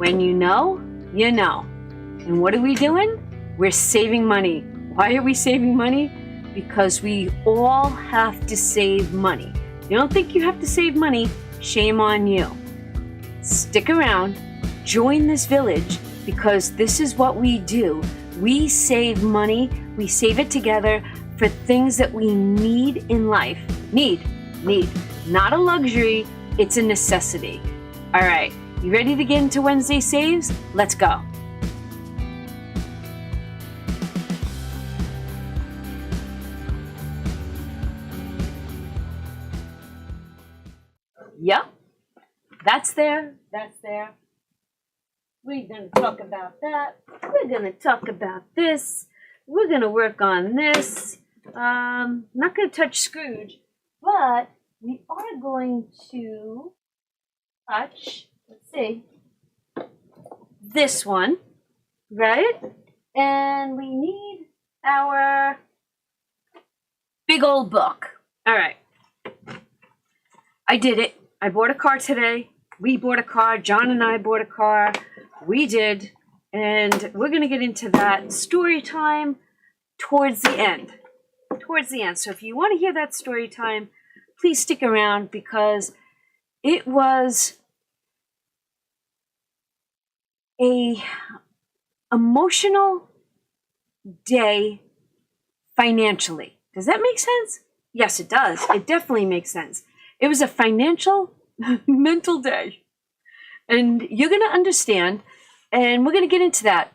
When you know, you know. And what are we doing? We're saving money. Why are we saving money? Because we all have to save money. You don't think you have to save money? Shame on you. Stick around, join this village, because this is what we do. We save money, we save it together for things that we need in life. Need. Not a luxury, it's a necessity. All right, you ready to get into Wednesday Saves? Let's go. Yep, that's there. We're going to talk about that. We're going to talk about this. We're going to work on this. Not going to touch Scrooge, but we are going to touch, let's see, this one, right? And we need our big old book. All right. I did it. I bought a car today. We bought a car. John and I bought a car. We did. And we're going to get into that story time towards the end. So if you want to hear that story time, please stick around, because it was a emotional day financially. Does that make sense? Yes, it does. It definitely makes sense. It was a financial, mental day. And you're going to understand, and we're going to get into that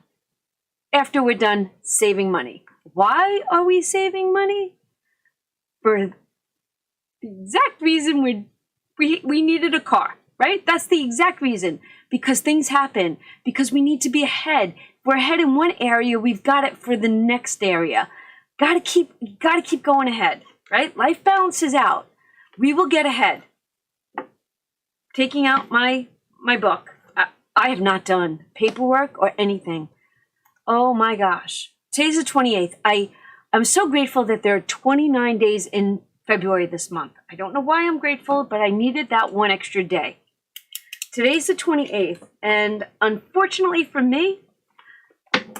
after we're done saving money. Why are we saving money? For the exact reason we needed a car, right? That's the exact reason. Because things happen. Because we need to be ahead. We're ahead in one area, we've got it for the next area. Gotta keep going ahead, right? Life balances out. We will get ahead. Taking out my book. I have not done paperwork or anything. Oh my gosh. Today's the 28th. I'm so grateful that there are 29 days in February this month. I don't know why I'm grateful, but I needed that one extra day. Today's the 28th, and unfortunately for me,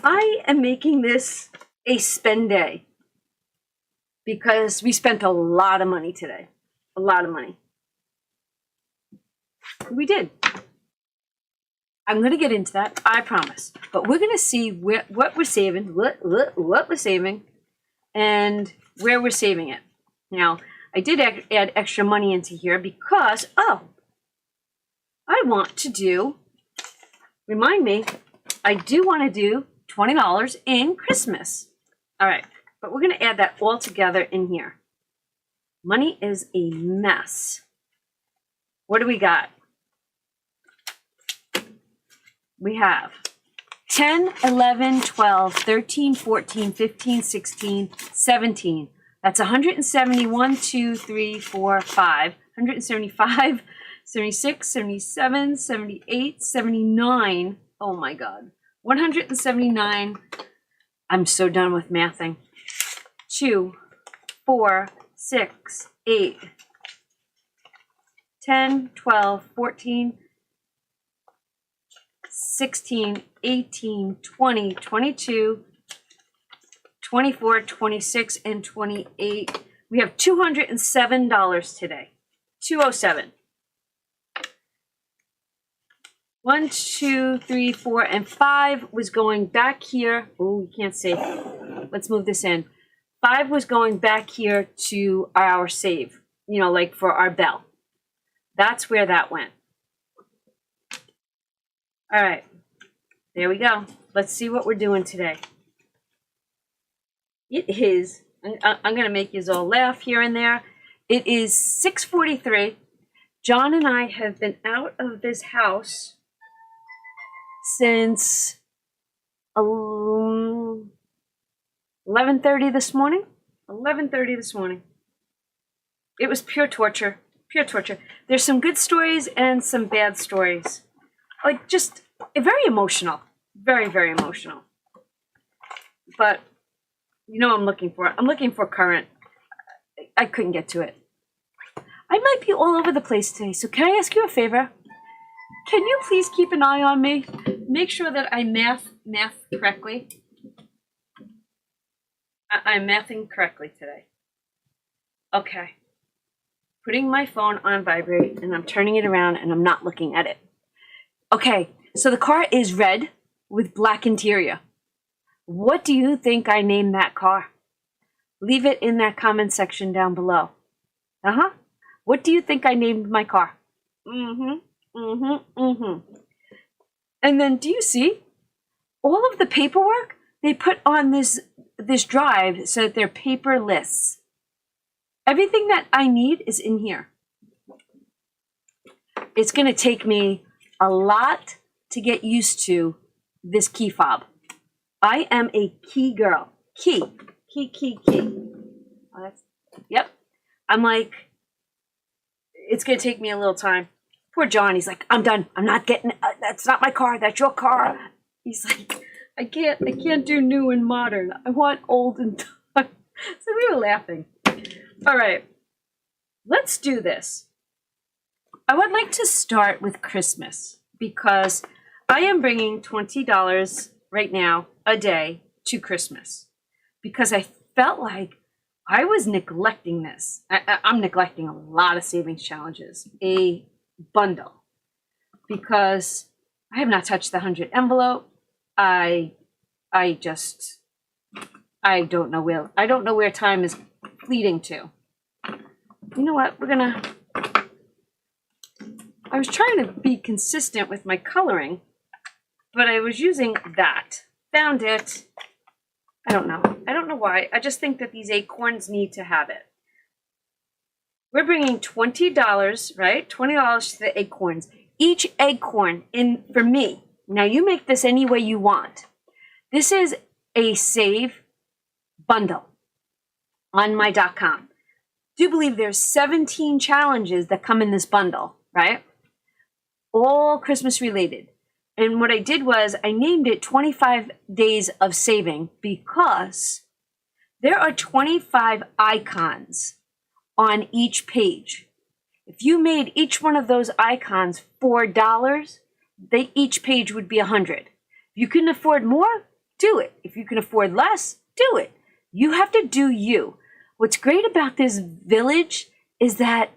I am making this a spend day, because we spent a lot of money today. A lot of money. We did. I'm going to get into that, I promise. But we're going to see what we're saving, what we're saving, and where we're saving it. Now, I did add extra money into here because, I want to do, remind me, I do want to do $20 in Christmas. All right, but we're going to add that all together in here. Money is a mess. What do we got? We have 10, 11, 12, 13, 14, 15, 16, 17. That's 171, 2, 3, 4, 5. 175, 76, 77, 78, 79. Oh my God. 179. I'm so done with mathing. 2, 4, 6, 8, 10, 12, 14, 16, 18, 20, 22, 24, 26, and 28. We have $207 today. 207. 1, 2, 3, 4, and 5 was going back here. Oh, you can't see. Let's move this in. 5 was going back here to our save, like for our bell. That's where that went. All right, there we go. Let's see what we're doing today. It is, I'm going to make you all laugh here and there. It is 6:43. John and I have been out of this house since 11:30 this morning. 11:30 this morning. It was pure torture. Pure torture. There's some good stories and some bad stories. Like, just very emotional. Very, very emotional. But I'm looking for it. I'm looking for current. I couldn't get to it. I might be all over the place today, so can I ask you a favor? Can you please keep an eye on me? Make sure that I math correctly. I'm mathing correctly today. Okay. Putting my phone on vibrate, and I'm turning it around, and I'm not looking at it. Okay, so the car is red with black interior. What do you think I named that car? Leave it in that comment section down below. What do you think I named my car? And then do you see all of the paperwork they put on this drive so that they're paperless? Everything that I need is in here. It's going to take me a lot to get used to this key fob. I am a key girl. Key. Oh, yep. I'm like, it's going to take me a little time. Poor John, he's like, I'm done. I'm not getting, that's not my car. That's your car. He's like, I can't do new and modern. I want old and time. So we were laughing. All right, let's do this. I would like to start with Christmas because I am bringing $20 right now a day to Christmas because I felt like I was neglecting this. I'm neglecting a lot of savings challenges, a bundle, because I have not touched the 100 envelope. I don't know where time is fleeting to. You know what? I was trying to be consistent with my coloring, but I was using that. Found it. I don't know why. I just think that these acorns need to have it. We're bringing $20, right? $20 to the acorns. Each acorn in for me. Now you make this any way you want. This is a save bundle on my.com. Do believe there's 17 challenges that come in this bundle, right? All Christmas related. And what I did was I named it 25 Days of Saving because there are 25 icons on each page. If you made each one of those icons $4, each page would be 100. If you can afford more, do it. If you can afford less, do it. You have to do you. What's great about this village is that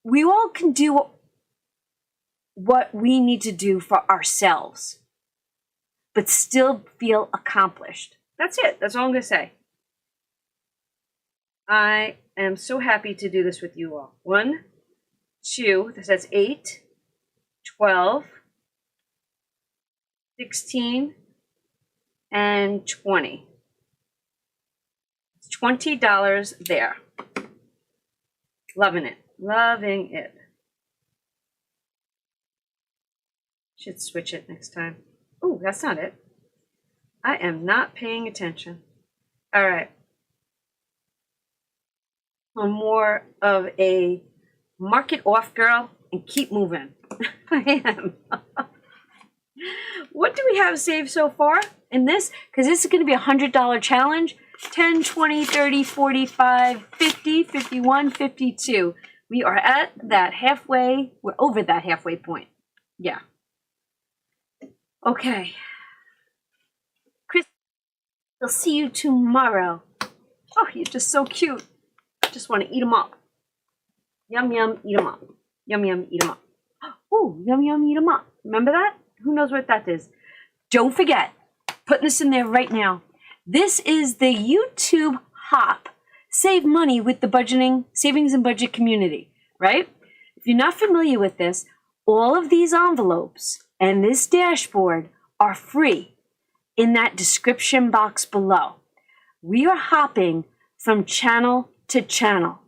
we all can do what we need to do for ourselves, but still feel accomplished. That's it. That's all I'm going to say. I am so happy to do this with you all. 1, 2, this says 8, 12, 16, and 20. It's $20 there. Loving it. Loving it. Should switch it next time. Oh, that's not it. I am not paying attention. All right. I'm more of a mark it off girl and keep moving. I am. What do we have saved so far in this? Because this is going to be a $100 challenge. 10, 20, 30, 45, 50, 51, 52. We are at that halfway. We're over that halfway point. Yeah. Okay. Chris, I'll see you tomorrow. Oh, you're just so cute. I just want to eat them up. Yum, yum, eat them up. Yum, yum, eat them up. Oh, yum, yum, eat them up. Remember that? Who knows what that is? Don't forget, putting this in there right now. This is the YouTube Hop. Save money with the budgeting, savings and budget community, right? If you're not familiar with this, all of these envelopes and this dashboard are free in that description box below. We are hopping from channel to channel.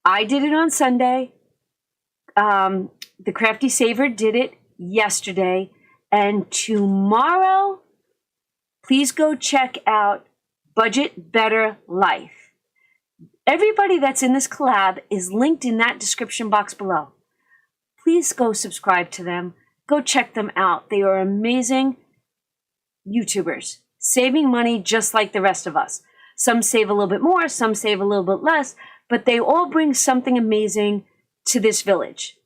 I did it on Sunday. The Crafty Saver did it yesterday. And tomorrow, please go check out Budget Better Life. Everybody that's in this collab is linked in that description box below. Please go subscribe to them. Go check them out. They are amazing YouTubers, saving money just like the rest of us. Some save a little bit more, some save a little bit less, but they all bring something amazing to this village.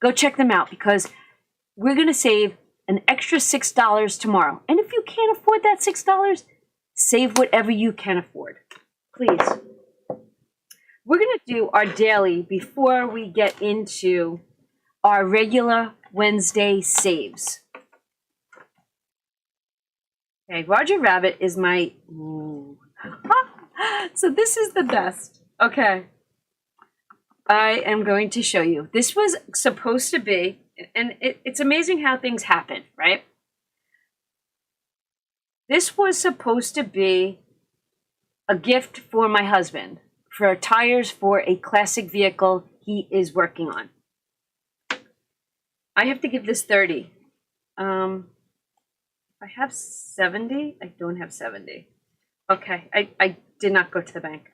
go check them out because we're going to save an extra $6 tomorrow. And if you can't afford that $6, save whatever you can afford. Please. We're going to do our daily before we get into our regular Wednesday saves. Okay, Roger Rabbit is my... Ooh. So this is the best. Okay. I am going to show you. This was supposed to be, and it's amazing how things happen, right? This was supposed to be a gift for my husband for tires for a classic vehicle he is working on. I have to give this 30. I have 70. I don't have 70. Okay, I did not go to the bank.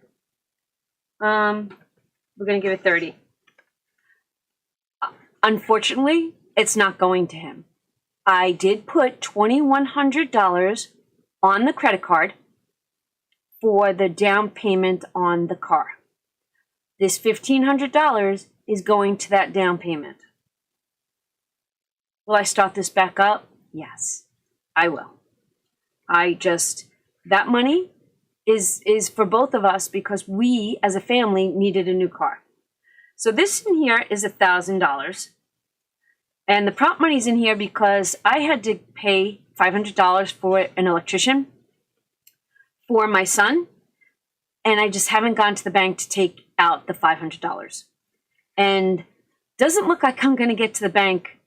We're going to give it 30. Unfortunately, it's not going to him. I did put $2,100 on the credit card for the down payment on the car. This $1,500 is going to that down payment. Will I start this back up? Yes, I will. That money is for both of us because we, as a family, needed a new car. So this in here is $1,000. And the prop money's in here because I had to pay $500 for an electrician for my son. And I just haven't gone to the bank to take out the $500. And doesn't look like I'm going to get to the bank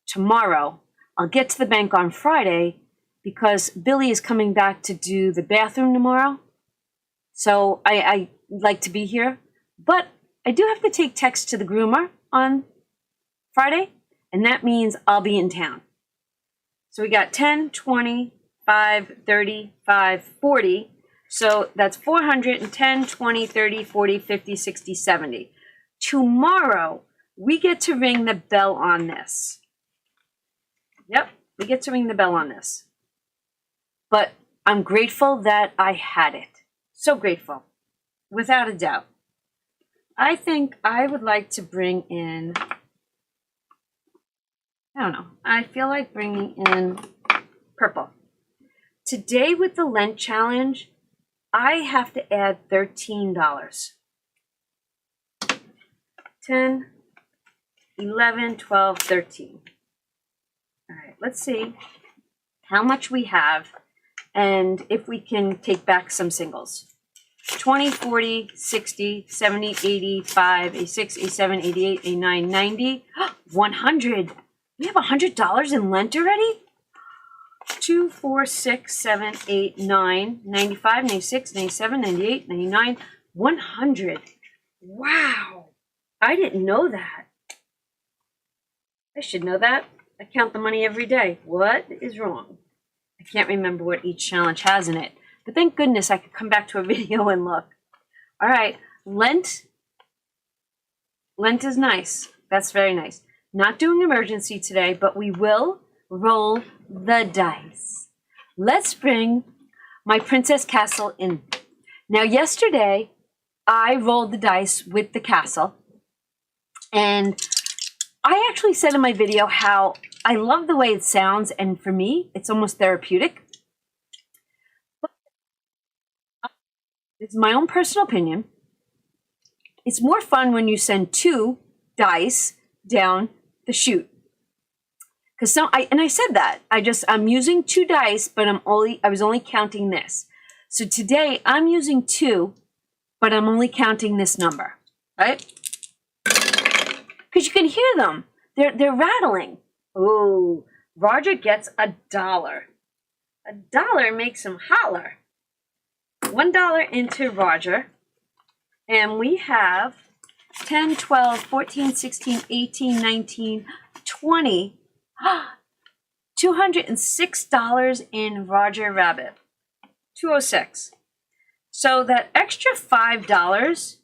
tomorrow. I'll get to the bank on Friday because Billy is coming back to do the bathroom tomorrow. So I like to be here. But I do have to take Tex to the groomer on Friday, and that means I'll be in town. So we got 10, 20, 5, 30, 5, 40. So that's 410, 20, 30, 40, 50, 60, 70. Tomorrow, we get to ring the bell on this. Yep, we get to ring the bell on this. But I'm grateful that I had it. So grateful, without a doubt. I think I would like to bring in, I don't know, I feel like bringing in purple. Today with the Lent challenge, I have to add $13. 10, 11, 12, 13. All right, let's see how much we have and if we can take back some singles. 20, 40, 60, 70, 85, 86, 87, 88, 89, 90, 100. We have $100 in Lent already? 2, 4, 6, 7, 8, 9, 95, 96, 97, 98, 99, 100. Wow. I didn't know that. I should know that. I count the money every day. What is wrong? I can't remember what each challenge has in it. But thank goodness I could come back to a video and look. All right, Lent. Lent is nice. That's very nice. Not doing emergency today, but we will roll the dice. Let's bring my Princess Castle in. Now, yesterday, I rolled the dice with the castle. And I actually said in my video how I love the way it sounds. And for me, it's almost therapeutic. It's my own personal opinion. It's more fun when you send 2 dice down the chute. Because I said that. I'm using 2 dice, but I was only counting this. So today I'm using 2, but I'm only counting this number, right? Because you can hear them. They're rattling. Oh, Roger gets $1. $1 makes him holler. $1 into Roger, and we have 10, 12, 14, 16, 18, 19, 20, $206 in Roger Rabbit, 206. So that extra $5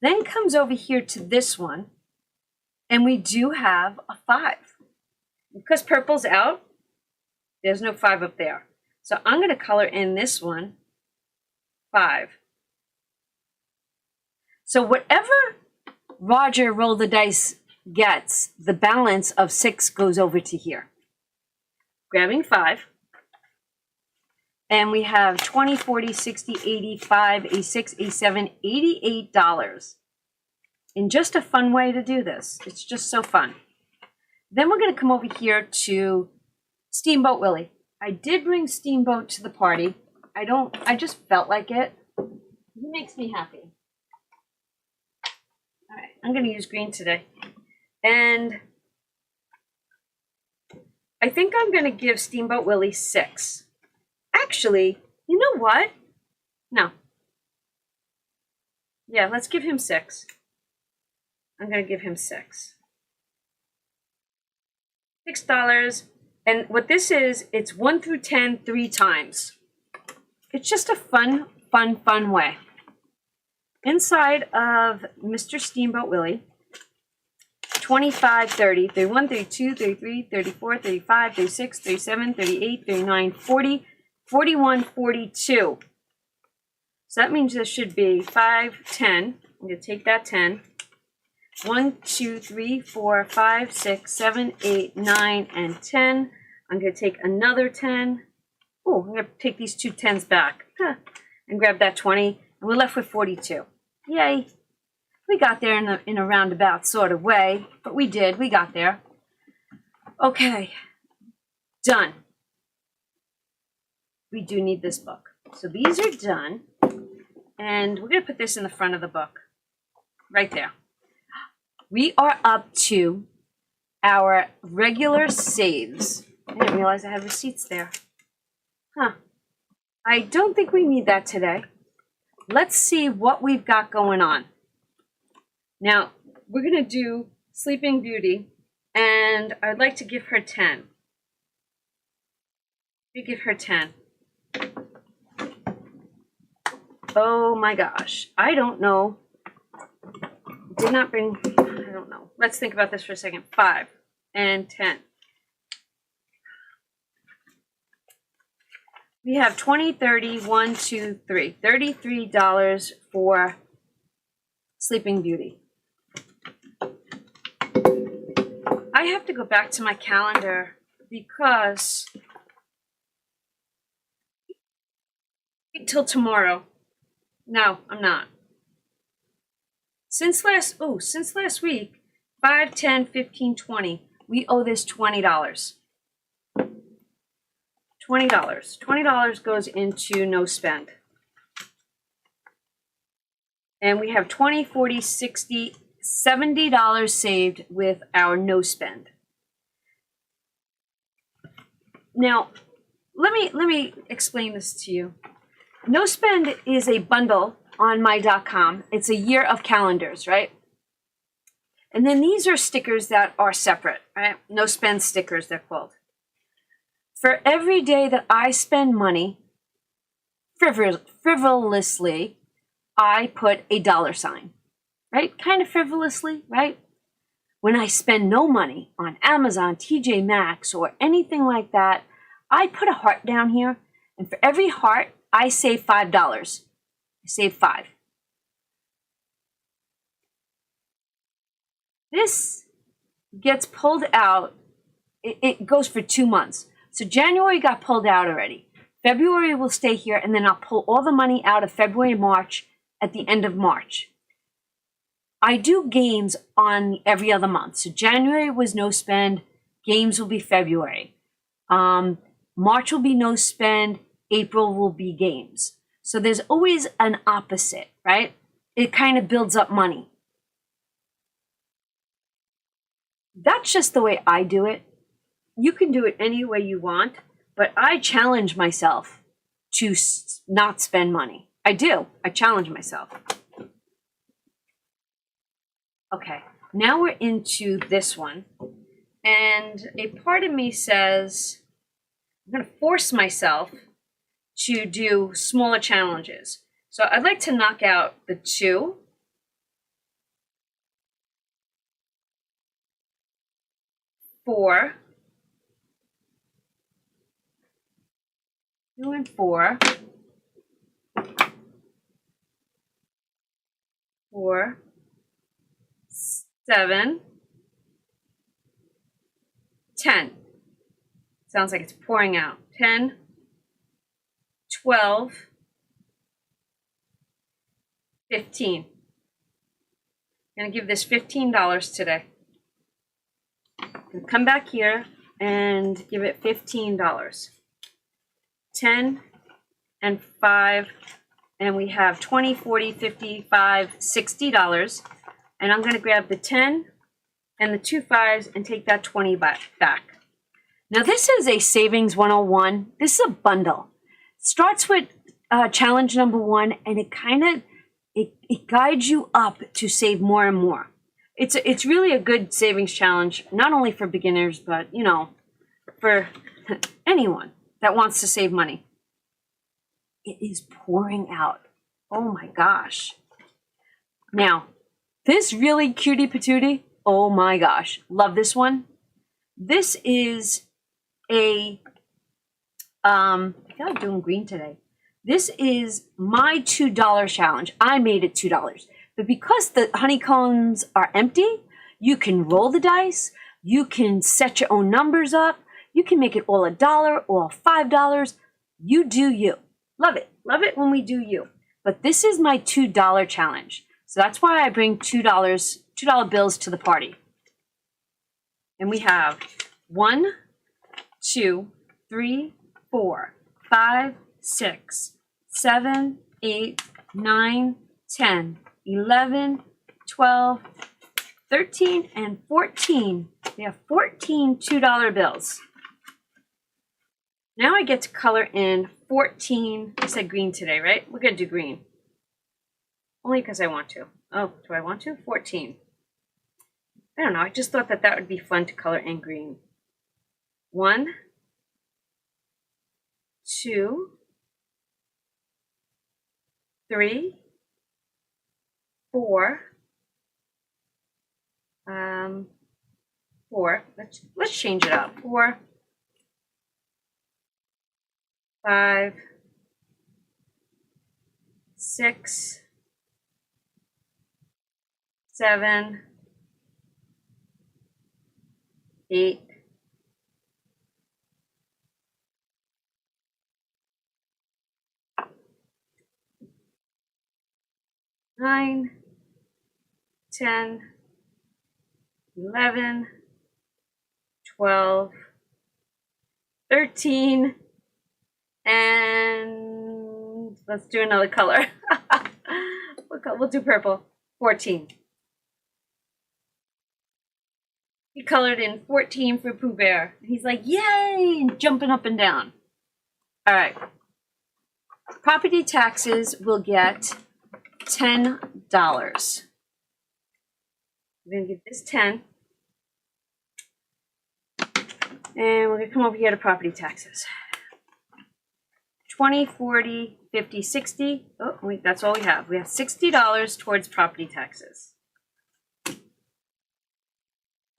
then comes over here to this one, and we do have a 5. Because purple's out, there's no 5 up there. So I'm going to color in this one 5. So whatever Roger rolled the dice gets the balance of 6 goes over to here. Grabbing 5. And we have 20, 40, 60, 85, 86, 87, $88. In just a fun way to do this. It's just so fun. Then we're going to come over here to Steamboat Willie. I did bring Steamboat to the party. I just felt like it. He makes me happy. All right, I'm going to use green today. And I think I'm going to give Steamboat Willie 6. Actually, you know what? No. Yeah, let's give him 6. I'm going to give him 6. $6. And what this is, it's 1 through 10 3 times. It's just a fun way. Inside of Mr. Steamboat Willie, 25, 30, 31, 32, 33, 34, 35, 36, 37, 38, 39, 40, 41, 42. So that means this should be 5, 10. I'm going to take that 10. 1, 2, 3, 4, 5, 6, 7, 8, 9, and 10. I'm going to take another 10. Oh, I'm going to take these 2 10s back. And grab that 20. And we're left with 42. Yay. We got there in a roundabout sort of way. But we did. We got there. Okay. Done. We do need this book. So these are done. And we're going to put this in the front of the book. Right there. We are up to our regular saves. I didn't realize I had receipts there. Huh. I don't think we need that today. Let's see what we've got going on. Now, we're going to do Sleeping Beauty, and I'd like to give her 10. We give her 10. Oh my gosh. I don't know. Did not bring, I don't know. Let's think about this for a second. 5 and 10. We have 20, 30, 1, 2, 3. $33 for Sleeping Beauty. I have to go back to my calendar because until tomorrow. No, I'm not. Since last week, 5, 10, 15, 20, we owe this $20. $20. $20 goes into no spend. And we have 20, 40, 60, $70 saved with our no spend. Now, let me explain this to you. No spend is a bundle on my.com. It's a year of calendars, right? And then these are stickers that are separate, right? No spend stickers, they're called. For every day that I spend money frivolously, I put a $sign, right? Kind of frivolously, right? When I spend no money on Amazon, TJ Maxx, or anything like that, I put a heart down here, and for every heart, I save $5. I save 5. This gets pulled out. It goes for 2 months. So January got pulled out already. February will stay here, and then I'll pull all the money out of February and March at the end of March. I do games on every other month. So January was no spend. Games will be February. March will be no spend. April will be games. So there's always an opposite, right? It kind of builds up money. That's just the way I do it. You can do it any way you want, but I challenge myself to not spend money. I do. I challenge myself. Okay, now we're into this one. And a part of me says, I'm going to force myself to do smaller challenges. So I'd like to knock out the 2. Four. 2 and 4. 4. 7. 10. Sounds like it's pouring out. 10, 12, 15. I'm going to give this $15 today. I'm going to come back here and give it $15. 10 and 5, and we have 20, 40, 55, $60. And I'm going to grab the 10 and the 2 5s and take that 20 back. Now this is a Savings 101. This is a bundle. Starts with challenge number 1, and it kind of it guides you up to save more and more. It's really a good savings challenge, not only for beginners, but you know, for anyone that wants to save money. It is pouring out. Oh my gosh. Now, this really cutie patootie, oh my gosh, love this one. This is a, I think I'm doing green today. This is my $2 challenge. I made it $2. But because the honeycombs are empty, you can roll the dice, you can set your own numbers up, you can make it all $1 or $5. You do you. Love it. Love it when we do you. But this is my $2 challenge. So that's why I bring $2 bills to the party. And we have 1, 2, 3, 4, 5, 6, 7, 8, 9, 10, 11, 12, 13, and 14. We have 14 $2 bills. Now I get to color in 14. I said green today, right? We're going to do green. Only because I want to. Oh, do I want to? 14. I don't know. I just thought that that would be fun to color in green. 1, 2, 3, 4. 4. Let's change it up. 4, 5, 6, 7, 8, 9, 10, 11, 12, 13, and let's do another color. We'll do purple. 14. He colored in 14 for Pooh Bear. He's like, yay, and jumping up and down. All right. Property taxes will get $10. We're going to give this 10. And we're going to come over here to property taxes. 20, 40, 50, 60. Oh, wait, that's all we have. We have $60 towards property taxes.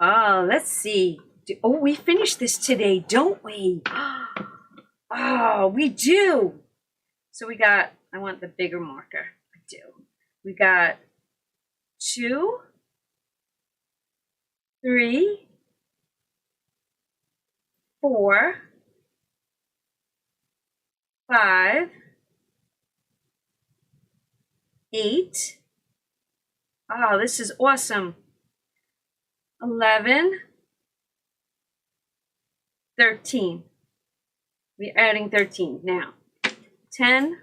Oh, let's see. Oh, we finished this today, don't we? Oh, we do. So we got, I want the bigger marker. I do. We got 2, 3, 4, 5, 8. Oh, this is awesome. 11, 13. We're adding 13 now. 10,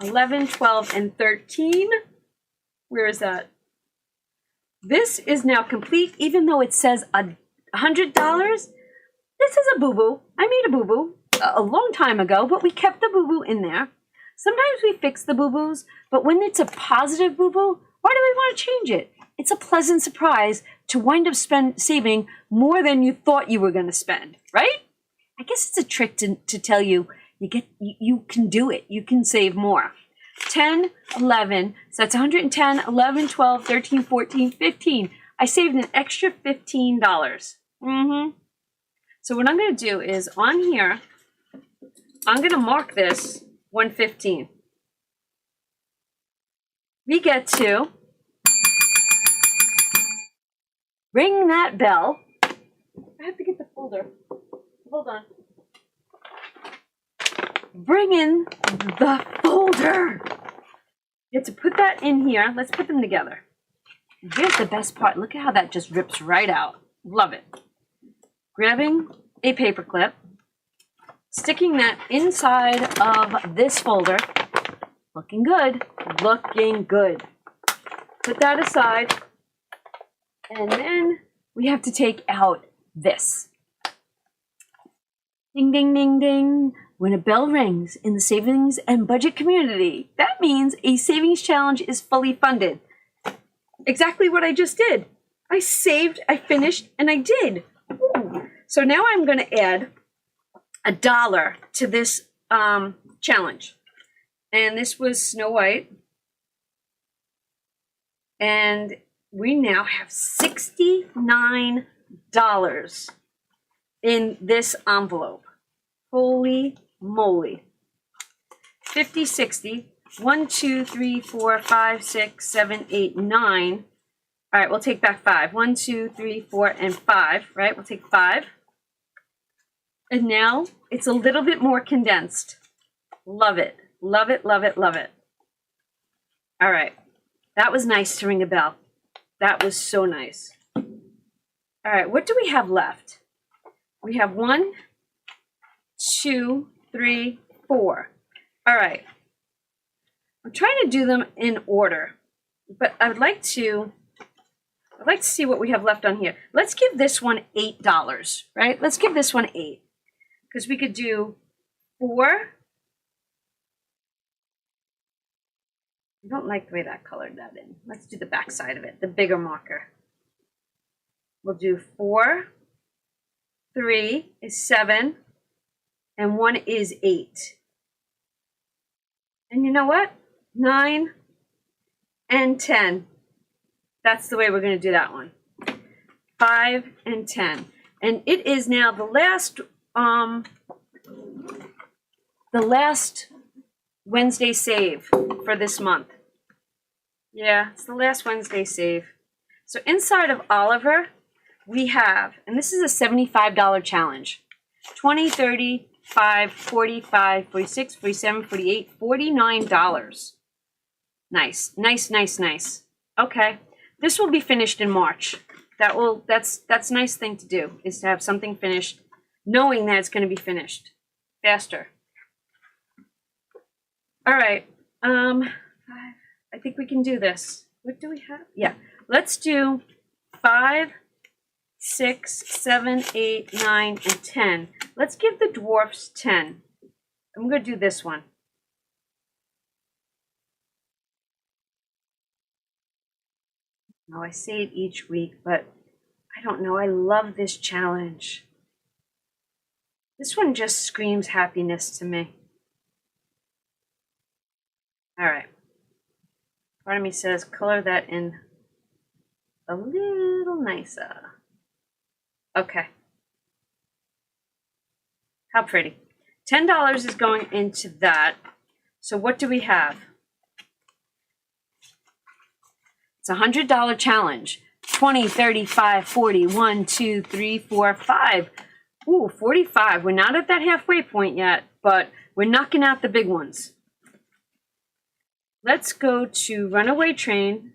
11, 12, and 13. Where is that? This is now complete, even though it says $100. This is a boo-boo. I made a boo-boo a long time ago, but we kept the boo-boo in there. Sometimes we fix the boo-boos, but when it's a positive boo-boo, why do we want to change it? It's a pleasant surprise to wind up saving more than you thought you were going to spend, right? I guess it's a trick to tell you you can do it. You can save more. 10, 11, so that's 110, 11, 12, 13, 14, 15. I saved an extra $15. So what I'm going to do is on here, I'm going to mark this 115. We get to ring that bell. I have to get the folder. folder. Hold on. Bring in the folder. You have to put that in here. Let's put them together. Here's the best part. Look at how that just rips right out. Love it. Grabbing a paper clip, sticking that inside of this folder. Looking good. Looking good. Put that aside. And then we have to take out this. Ding, ding, ding, ding. When a bell rings in the savings and budget community, that means a savings challenge is fully funded. Exactly what I just did. I saved, I finished, and I did. Ooh. So now I'm going to add $1 to this challenge. And this was Snow White. And we now have $69 in this envelope. Holy moly. 50, 60. 1, 2, 3, 4, 5, 6, 7, 8, 9. All right, we'll take back 5. 1, 2, 3, 4, and 5, right? We'll take 5. And now it's a little bit more condensed. Love it. Love it, love it, love it. All right. That was nice to ring a bell. That was so nice. All right, what do we have left? We have 1, 2, 3, 4. All right. I'm trying to do them in order, but I'd like to see what we have left on here. Let's give this one $8, right? Let's give this one 8, because we could do 4. I don't like the way that colored that in. Let's do the back side of it, the bigger marker. We'll do 4, 3 is 7, and 1 is 8. And you know what? 9 and 10. That's the way we're going to do that one. 5 and 10. And it is now the last Wednesday save for this month. Yeah, it's the last Wednesday save. So inside of Oliver, we have, and this is a $75 challenge. 20, 30, 5, 45, 46, 47, 48, $49. Nice, nice, nice, nice. Okay, this will be finished in March. That's a nice thing to do, is to have something finished, knowing that it's going to be finished faster. All right, I think we can do this. What do we have? Yeah, let's do 5, 6, 7, 8, 9, and 10. Let's give the dwarfs 10. I'm going to do this one. Now, I say it each week, but I don't know. I love this challenge. This one just screams happiness to me. All right. Part of me says color that in a little nicer. Okay. How pretty. $10 is going into that. So what do we have? It's a $100 challenge. 20, 35, 40, 1, 2, 3, 4, 5. Ooh, 45. We're not at that halfway point yet, but we're knocking out the big ones. Let's go to Runaway Train.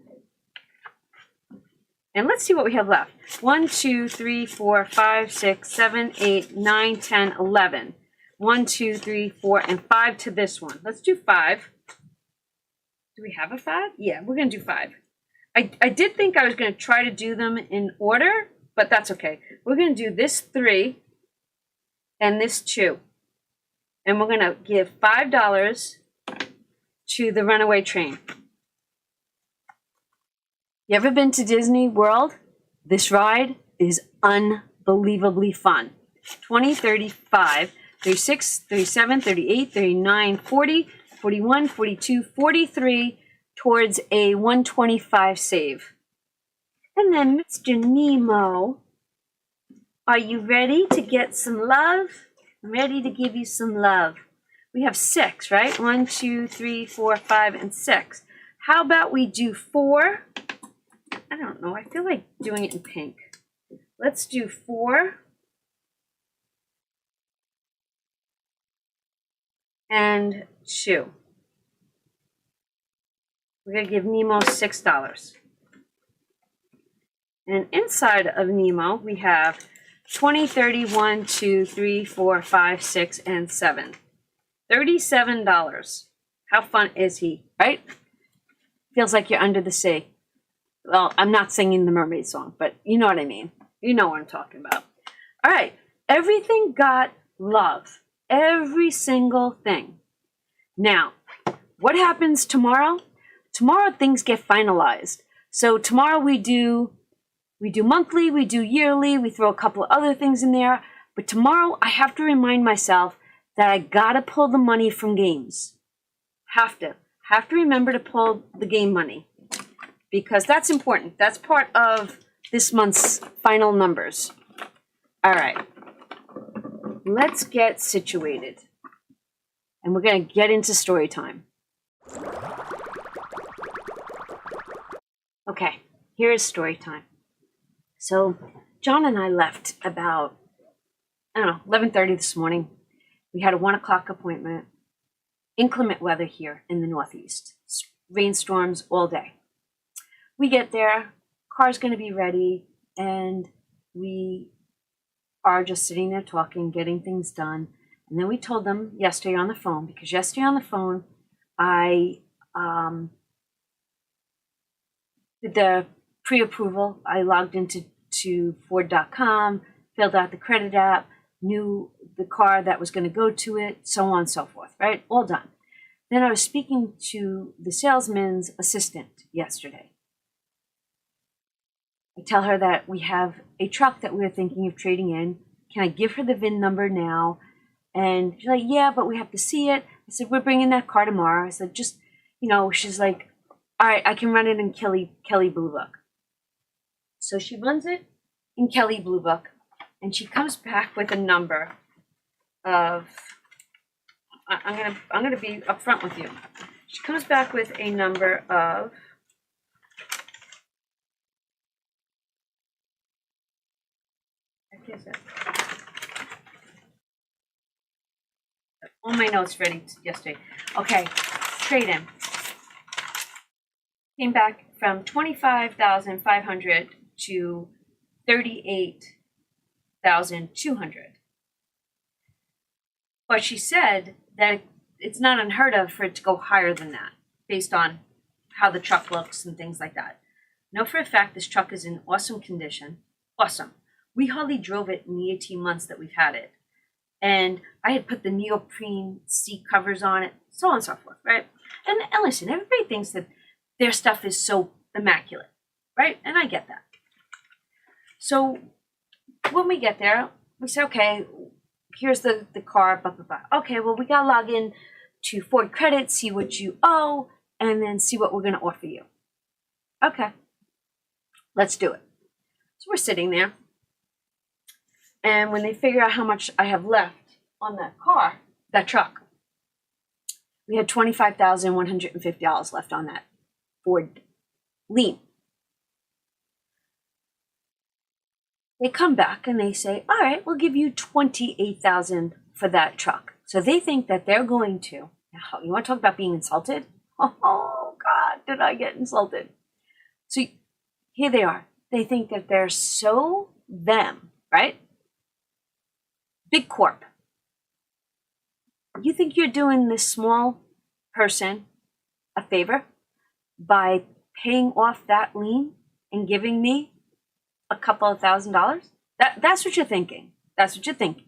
And let's see what we have left. 1, 2, 3, 4, 5, 6, 7, 8, 9, 10, 11. 1, 2, 3, 4, and 5 to this one. Let's do 5. Do we have a 5? Yeah, we're going to do 5. I did think I was going to try to do them in order, but that's okay. We're going to do this 3 and this 2. And we're going to give $5 to the Runaway Train. You ever been to Disney World? This ride is unbelievably fun. 20, 35, 36, 37, 38, 39, 40, 41, 42, 43 towards a 125 save. And then Mr. Nemo, are you ready to get some love? I'm ready to give you some love. We have 6, right? 1, 2, 3, 4, 5, and 6. How about we do 4? I don't know. I feel like doing it in pink. Let's do 4 and Chew. We're going to give Nemo $6. And inside of Nemo, we have 20, 30, 1, 2, 3, 4, 5, 6, and 7. $37. How fun is he, right? Feels like you're under the sea. Well, I'm not singing the mermaid song, but you know what I mean. You know what I'm talking about. All right. Everything got love. Every single thing. Now, what happens tomorrow? Tomorrow things get finalized. So tomorrow we do monthly, we do yearly, we throw a couple of other things in there. But tomorrow I have to remind myself that I gotta pull the money from games. Have to remember to pull the game money. Because that's important. That's part of this month's final numbers. All right. Let's get situated. And we're going to get into story time. Okay, here is story time. So, John and I left about, 11:30 this morning. We had a 1 o'clock appointment. Inclement weather here in the Northeast. Rainstorms all day. We get there, car's going to be ready, and we are just sitting there talking, getting things done. And then we told them yesterday on the phone, because yesterday on the phone, I did the pre-approval. I logged into Ford.com, filled out the credit app, knew the car that was going to go to it, so on and so forth, right? All done. Then I was speaking to the salesman's assistant yesterday. I tell her that we have a truck that we're thinking of trading in. Can I give her the VIN number now? And she's like, yeah, but we have to see it. I said, we're bringing that car tomorrow. I said, just, she's like, all right, I can run it in Kelly Blue Book. So she runs it in Kelly Blue Book, and she comes back with a number of, I'm gonna be upfront with you. She comes back with a number of, is it? All my notes ready yesterday. Okay, trade in. Came back from 25,500 to 38,200. But she said that it's not unheard of for it to go higher than that, based on how the truck looks and things like that. Know for a fact this truck is in awesome condition. Awesome. We hardly drove it in the 18 months that we've had it. And I had put the neoprene seat covers on it, so on and so forth, right? And listen, everybody thinks that their stuff is so immaculate, right? And I get that. So when we get there, we say, okay, here's the car, blah, blah, blah. Okay, well, we got to log in to Ford Credit, see what you owe, and then see what we're going to offer you. Okay, let's do it. So we're sitting there. And when they figure out how much I have left on that truck, we had $25,150 left on that Ford lien. They come back and they say, all right, we'll give you $28,000 for that truck. So they think that they're going to, you want to talk about being insulted? Oh God, did I get insulted? So here they are. They think that they're so them, right? Big corp. You think you're doing this small person a favor by paying off that lien and giving me a couple of $1,000s? That's what you're thinking. That's what you're thinking.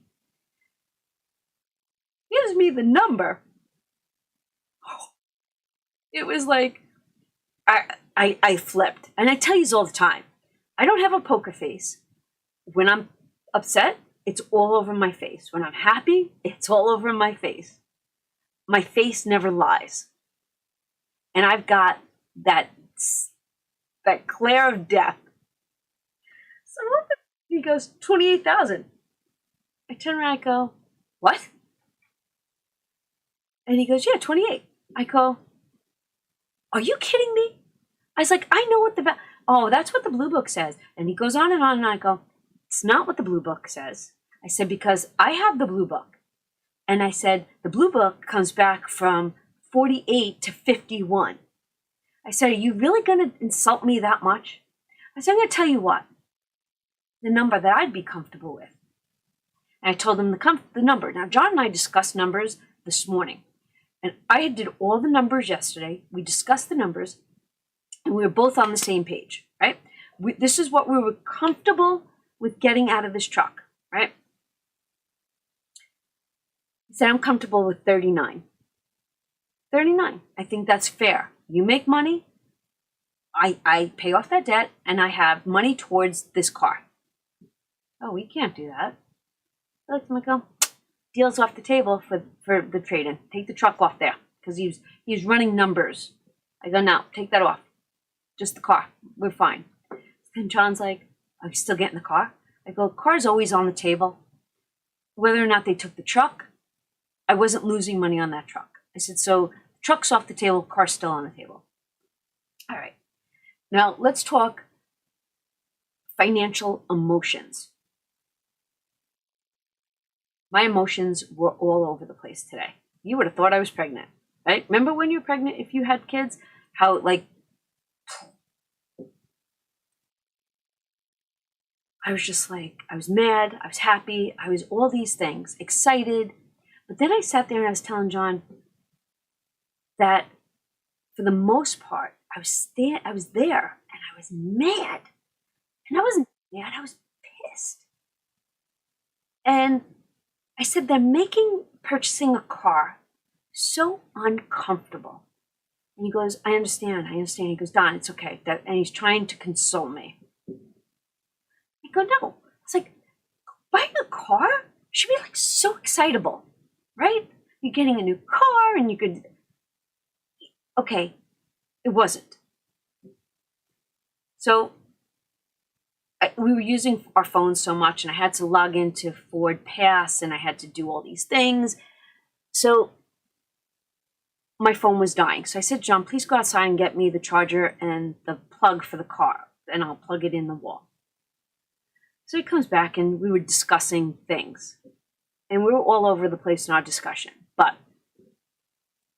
Gives me the number. It was like I flipped. And I tell you all the time, I don't have a poker face. When I'm upset, it's all over my face. When I'm happy, it's all over my face. My face never lies. And I've got that glare of death. So he goes, 28,000. I turn around, I go, what? And he goes, yeah, 28. I go, are you kidding me? I was like, I know what oh, that's what the blue book says. And he goes on, and I go, it's not what the blue book says. I said, because I have the blue book. And I said, the blue book comes back from 48 to 51. I said, are you really going to insult me that much? I said, I'm going to tell you what, the number that I'd be comfortable with. And I told him the number. Now, John and I discussed numbers this morning. And I did all the numbers yesterday. We discussed the numbers. And we were both on the same page, right? This is what we were comfortable with getting out of this truck, right? He said, I'm comfortable with 39. 39. I think that's fair. You make money. I pay off that debt, and I have money towards this car. Oh, we can't do that. I looked at him like, oh, deal's off the table for the trade-in. Take the truck off there, because he's running numbers. I go, no, take that off. Just the car. We're fine. And John's like, are you still getting the car? I go, car's always on the table. Whether or not they took the truck, I wasn't losing money on that truck. I said, so truck's off the table, car's still on the table. All right. Now let's talk financial emotions. My emotions were all over the place today. You would have thought I was pregnant, right? Remember when you were pregnant, if you had kids, how like, I was just like, I was mad, I was happy, I was all these things, excited. But then I sat there and I was telling John that for the most part, I was there and I was mad. And I wasn't mad, I was pissed. And I said, they're making purchasing a car so uncomfortable. And he goes, I understand. He goes, Don, it's okay. And he's trying to console me. I go, no. It's like, buying a car should be like so excitable, right? You're getting a new car and you could, okay, it wasn't. So we were using our phones so much and I had to log into Ford Pass and I had to do all these things. So my phone was dying. So I said, John, please go outside and get me the charger and the plug for the car and I'll plug it in the wall. So he comes back and we were discussing things. And we were all over the place in our discussion. But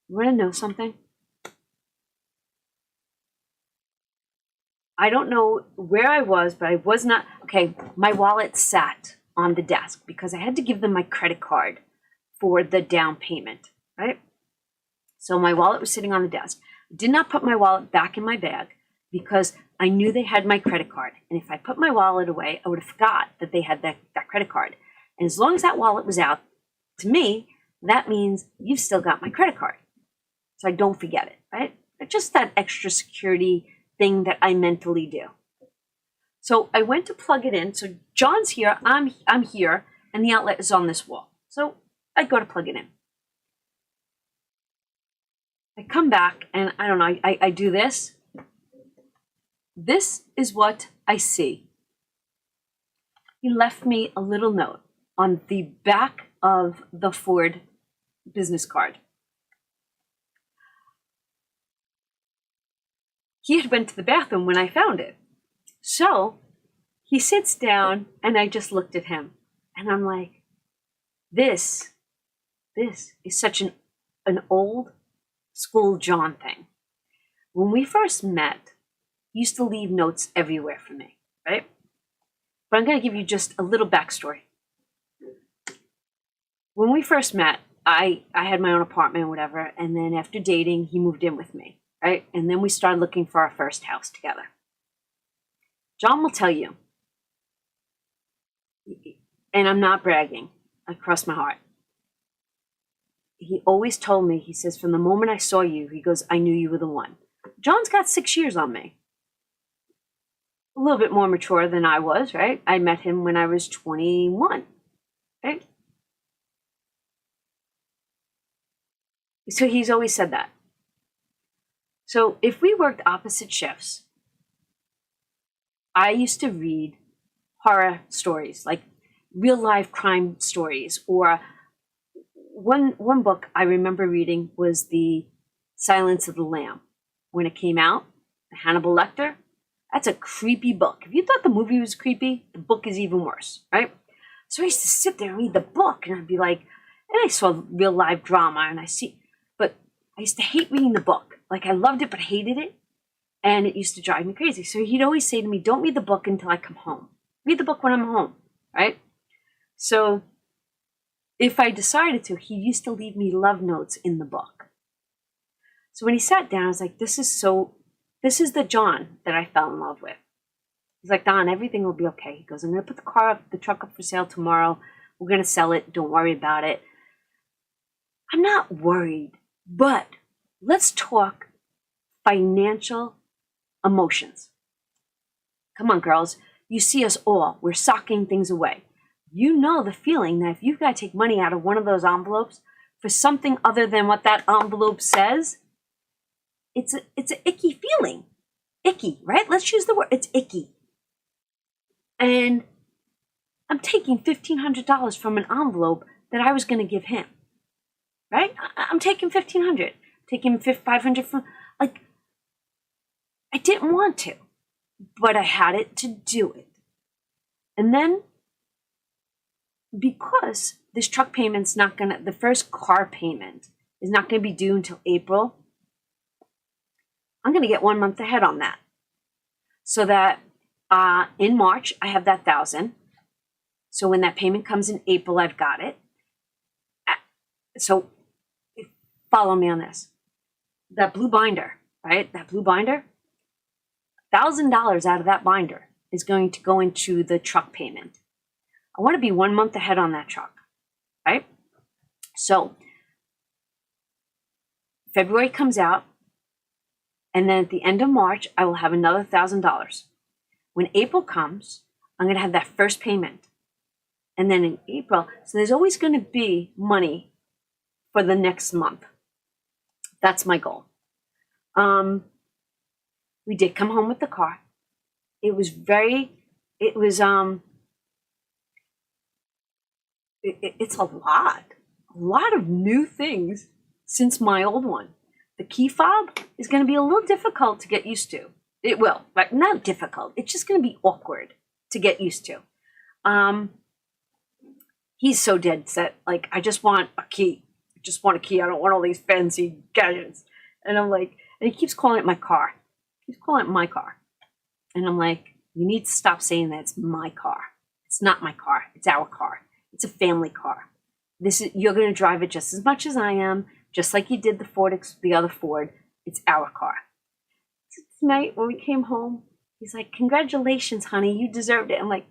you want to know something? I don't know where I was, but I was not, okay, my wallet sat on the desk because I had to give them my credit card for the down payment, right? So my wallet was sitting on the desk. I did not put my wallet back in my bag because I knew they had my credit card. And if I put my wallet away, I would have forgot that they had that credit card. And as long as that wallet was out, to me, that means you've still got my credit card. So I don't forget it, right? Just that extra security thing that I mentally do. So I went to plug it in. So John's here, I'm here, and the outlet is on this wall. So I go to plug it in. I come back and I don't know, I do this. This is what I see. He left me a little note on the back of the Ford business card. He had went to the bathroom when I found it. So he sits down and I just looked at him and I'm like, this is such an old school John thing. When we first met, he used to leave notes everywhere for me, right? But I'm going to give you just a little backstory. When we first met, I had my own apartment or whatever, and then after dating, he moved in with me, right? And then we started looking for our first house together. John will tell you, and I'm not bragging, I cross my heart. He always told me, he says, from the moment I saw you, he goes, I knew you were the one. John's got 6 years on me. A little bit more mature than I was, right? I met him when I was 21, right? So he's always said that. So if we worked opposite shifts, I used to read horror stories, like real life crime stories, or one book I remember reading was The Silence of the Lamb. When it came out, Hannibal Lecter, that's a creepy book. If you thought the movie was creepy, the book is even worse, right? So I used to sit there and read the book, and I'd be like, And I saw real live drama, and but I used to hate reading the book. Like, I loved it, but hated it. And it used to drive me crazy. So he'd always say to me, don't read the book until I come home. Read the book when I'm home, right? So if I decided to, he used to leave me love notes in the book. So when he sat down, I was like, this is the John that I fell in love with. He's like, Don, everything will be okay. He goes, I'm going to put the truck up for sale tomorrow. We're going to sell it. Don't worry about it. I'm not worried, but let's talk financial emotions. Come on, girls. You see us all. We're socking things away. You know the feeling that if you've got to take money out of one of those envelopes for something other than what that envelope says, it's an icky feeling. Icky, right? Let's use the word. It's icky. And I'm taking $1,500 from an envelope that I was going to give him. Right? I'm taking $1,500. Taking $500 from, like, I didn't want to, but I had it to do it. And then, because this truck payment's not going to, the first car payment is not going to be due until April, I'm going to get 1 month ahead on that. So that in March, I have that $1,000. So when that payment comes in April, I've got it. So follow me on this. That blue binder, right? That blue binder, $1,000 out of that binder is going to go into the truck payment. I want to be 1 month ahead on that truck, right? So February comes out, and then at the end of March, I will have another $1,000. When April comes, I'm going to have that first payment. And then in April, so there's always going to be money for the next month. That's my goal. We did come home with the car. It's a lot of new things since my old one. The key fob is going to be a little difficult to get used to. It will, but not difficult. It's just going to be awkward to get used to. He's so dead set. Like, I just want a key. I just want a key. I don't want all these fancy gadgets. And I'm like, and he keeps calling it my car. He keeps calling it my car. And I'm like, you need to stop saying that it's my car. It's not my car. It's our car. It's a family car. You're going to drive it just as much as I am, just like you did the other Ford. It's our car. So tonight when we came home, he's like, congratulations, honey. You deserved it. I'm like,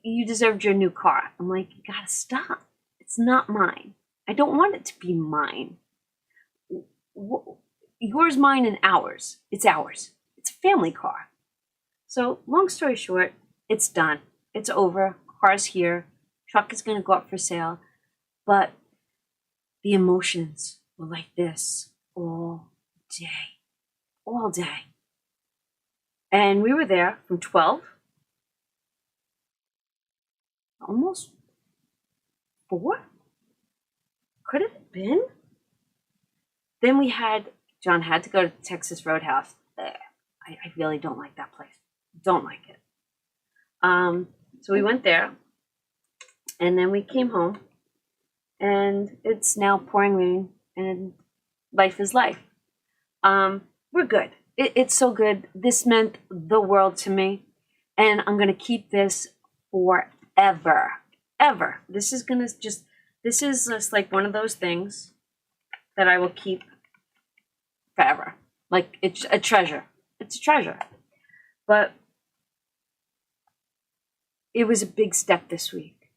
you deserved your new car. I'm like, you got to stop. It's not mine. I don't want it to be mine. Yours, mine, and ours. It's ours. It's a family car. So long story short, it's done. It's over. Car's here. Truck is going to go up for sale. But the emotions were like this all day. All day. And we were there from 12, almost 4. Could it have been? Then John had to go to Texas Roadhouse. I really don't like that place. Don't like it. So we went there, and then we came home, and it's now pouring rain, and life is life. We're good. It's so good. This meant the world to me, and I'm going to keep this forever. Ever. This is just like one of those things that I will keep forever. Like, it's a treasure. It's a treasure. But it was a big step this week.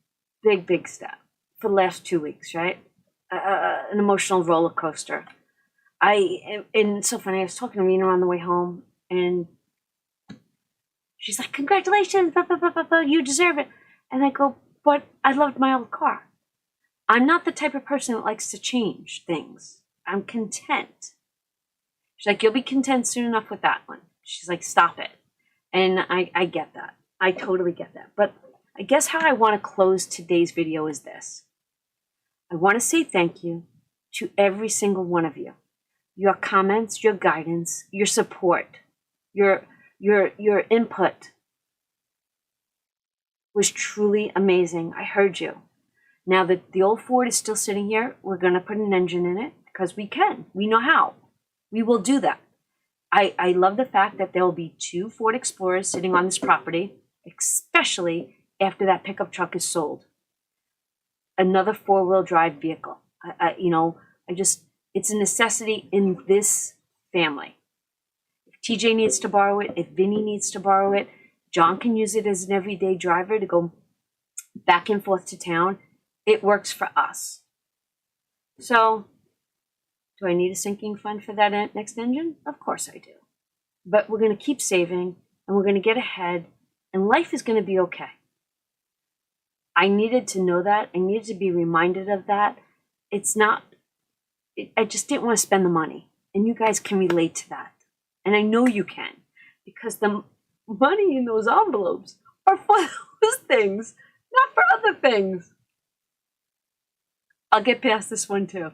Big step. For the last 2 weeks, right? An emotional roller coaster. And it's so funny. I was talking to Rena on the way home, and she's like, congratulations, blah, blah, blah, blah, blah, you deserve it. And I go, but I loved my old car. I'm not the type of person that likes to change things. I'm content. She's like, you'll be content soon enough with that one. She's like, stop it. And I get that. I totally get that. But I guess how I want to close today's video is this. I want to say thank you to every single one of you. Your comments, your guidance, your support, your input was truly amazing. I heard you. Now that the old Ford is still sitting here, we're going to put an engine in it because we can. We know how. We will do that. I love the fact that there will be 2 Ford Explorers sitting on this property, especially after that pickup truck is sold. Another 4-wheel drive vehicle. It's a necessity in this family. If TJ needs to borrow it, if Vinny needs to borrow it, John can use it as an everyday driver to go back and forth to town. It works for us. So, do I need a sinking fund for that next engine? Of course I do. But we're going to keep saving, and we're going to get ahead, and life is going to be okay. I needed to know that. I needed to be reminded of that. I just didn't want to spend the money. And you guys can relate to that. And I know you can. Because the money in those envelopes are for those things, not for other things. I'll get past this one too.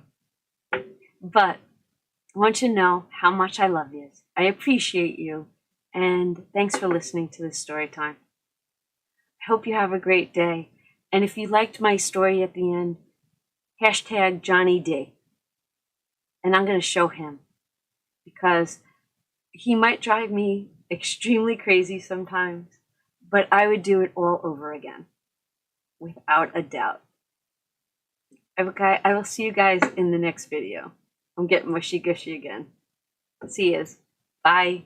But I want you to know how much I love you. I appreciate you. And thanks for listening to this story time. I hope you have a great day. And if you liked my story at the end, hashtag Johnny D. And I'm going to show him. Because he might drive me extremely crazy sometimes. But I would do it all over again. Without a doubt. Okay, I will see you guys in the next video. I'm getting mushy-gushy again. See yous. Bye.